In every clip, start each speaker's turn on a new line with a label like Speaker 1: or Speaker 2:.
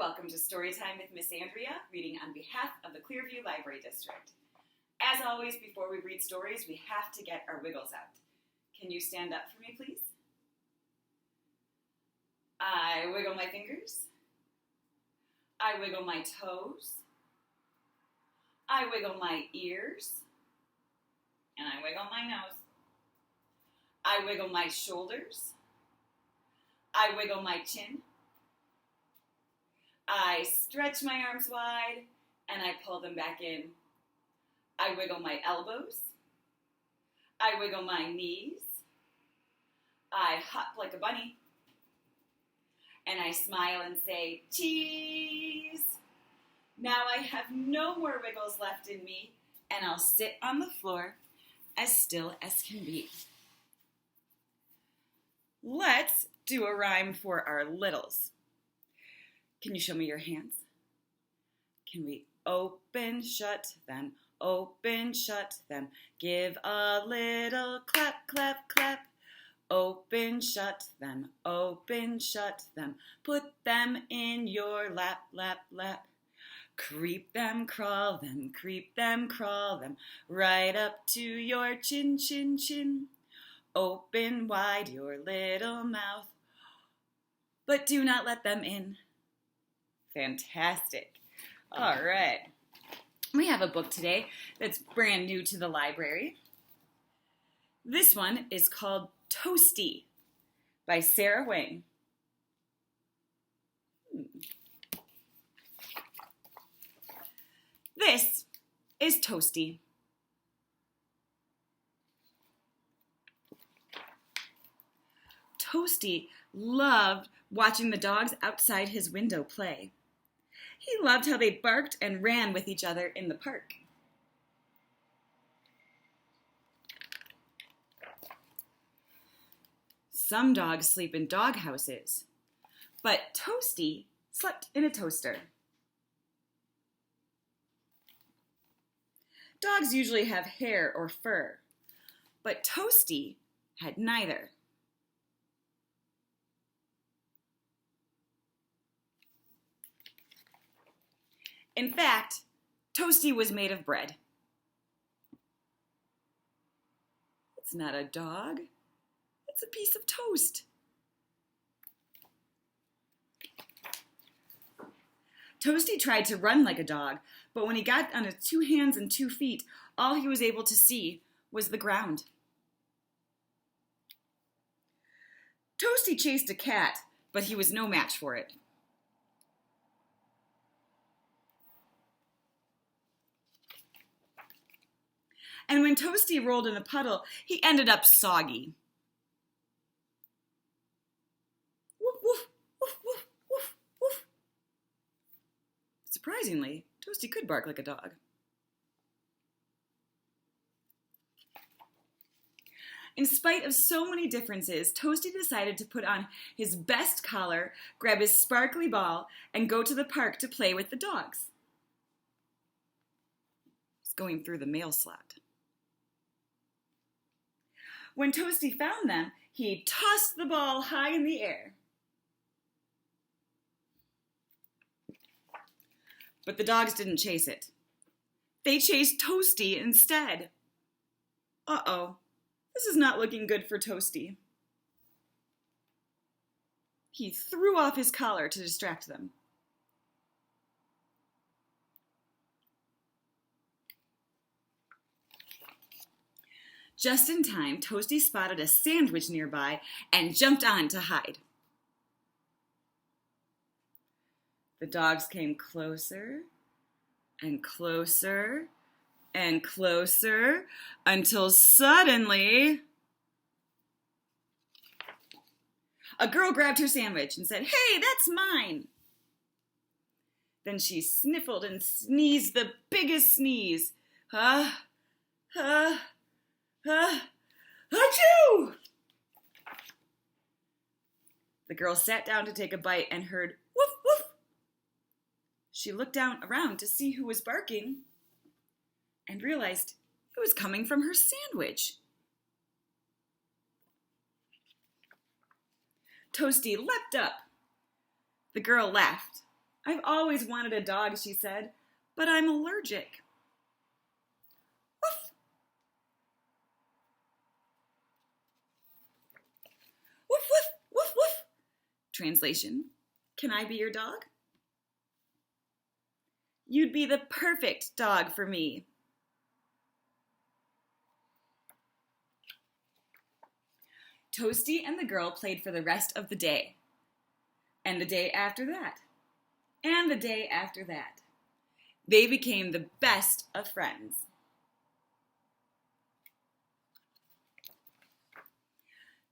Speaker 1: welcome to Storytime with Miss Andrea, reading on behalf of the Clearview Library District. As always, before we read stories, we have to get our wiggles out. Can you stand up for me, please? I wiggle my fingers. I wiggle my toes. I wiggle my ears. And I wiggle my nose. I wiggle my shoulders. I wiggle my chin. I stretch my arms wide and I pull them back in. I wiggle my elbows. I wiggle my knees. I hop like a bunny. And I smile and say, cheese. Now I have no more wiggles left in me, and I'll sit on the floor as still as can be. Let's do a rhyme for our littles. Can you show me your hands? Can we open, shut them, open, shut them? Give a little clap, clap, clap. Open, shut them, open, shut them. Put them in your lap, lap, lap. Creep them, crawl them, creep them, crawl them. Right up to your chin, chin, chin. Open wide your little mouth, but do not let them in. Fantastic. All right. We have a book today that's brand new to the library. This one is called Toasty by Hwang. This is Toasty. Toasty loved watching the dogs outside his window play. He loved how they barked and ran with each other in the park. Some dogs sleep in dog houses, but Toasty slept in a toaster. Dogs usually have hair or fur, but Toasty had neither. In fact, Toasty was made of bread. It's not a dog. It's a piece of toast. Toasty tried to run like a dog, but when he got on his 2 hands and 2 feet, all he was able to see was the ground. Toasty chased a cat, but he was no match for it. And when Toasty rolled in a puddle, he ended up soggy. Woof, woof, woof, woof, woof, woof. Surprisingly, Toasty could bark like a dog. In spite of so many differences, Toasty decided to put on his best collar, grab his sparkly ball, and go to the park to play with the dogs. He's going through the mail slot. When Toasty found them, he tossed the ball high in the air. But the dogs didn't chase it. They chased Toasty instead. Uh-oh, this is not looking good for Toasty. He threw off his collar to distract them. Just in time, Toasty spotted a sandwich nearby and jumped on to hide. The dogs came closer and closer and closer until suddenly a girl grabbed her sandwich and said, "Hey, that's mine." Then she sniffled and sneezed the biggest sneeze. Achoo! The girl sat down to take a bite and heard woof, woof. She looked down around to see who was barking and realized it was coming from her sandwich. Toasty leapt up. The girl laughed I've always wanted a dog, she said, but I'm allergic. Woof! Woof, woof, woof, woof. Translation, can I be your dog? You'd be the perfect dog for me. Toasty and the girl played for the rest of the day. And the day after that. And the day after that. They became the best of friends.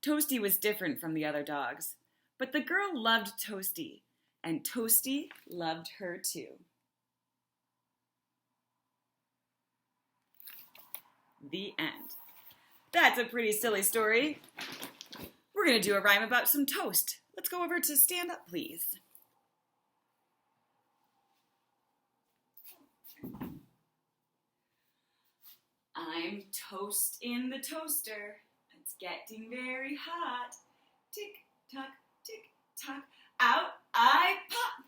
Speaker 1: Toasty was different from the other dogs, but the girl loved Toasty, and Toasty loved her too. The end. That's a pretty silly story. We're going to do a rhyme about some toast. Let's go over to stand up, please. I'm toast in the toaster. It's getting very hot. Tick tock, out I pop.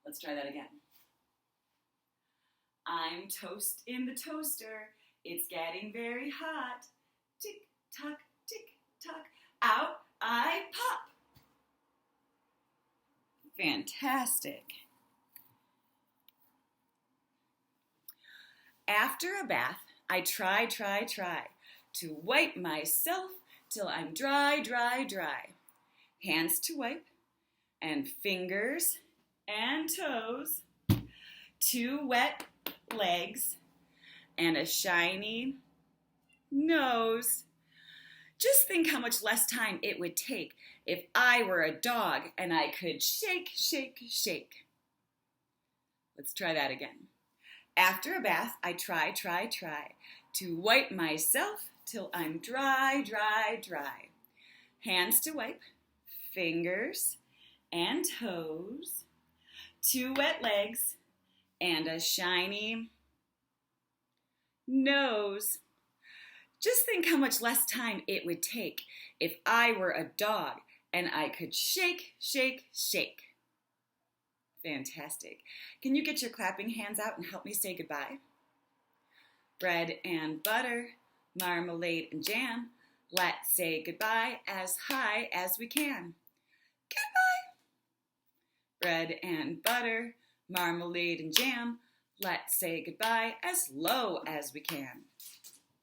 Speaker 1: Let's try that again. I'm toast in the toaster. It's getting very hot. Tick tock, out I pop. Fantastic. After a bath, I try to wipe myself till I'm dry. Hands to wipe, and fingers and toes, 2 wet legs, and a shiny nose. Just think how much less time it would take if I were a dog and I could shake. Let's try that again. After a bath, I try to wipe myself till I'm dry. Hands to wipe, fingers and toes, 2 wet legs, and a shiny nose. Just think how much less time it would take if I were a dog and I could shake. Fantastic. Can you get your clapping hands out and help me say goodbye? Bread and butter, marmalade and jam. Let's say goodbye as high as we can. Goodbye. Bread and butter, marmalade and jam. Let's say goodbye as low as we can.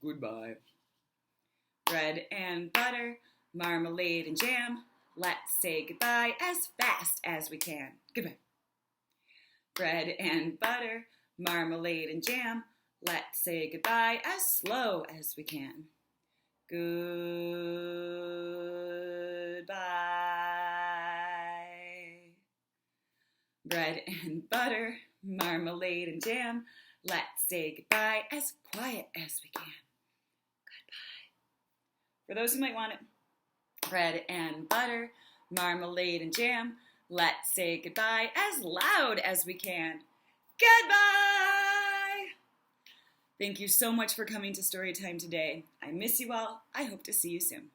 Speaker 1: Goodbye. Bread and butter, marmalade and jam. Let's say goodbye as fast as we can. Goodbye. Bread and butter, marmalade and jam. Let's say goodbye as slow as we can. Goodbye. Bread and butter, marmalade and jam. Let's say goodbye as quiet as we can. Goodbye. For those who might want it, bread and butter, marmalade and jam. Let's say goodbye as loud as we can. Goodbye! Thank you so much for coming to Storytime today. I miss you all. I hope to see you soon.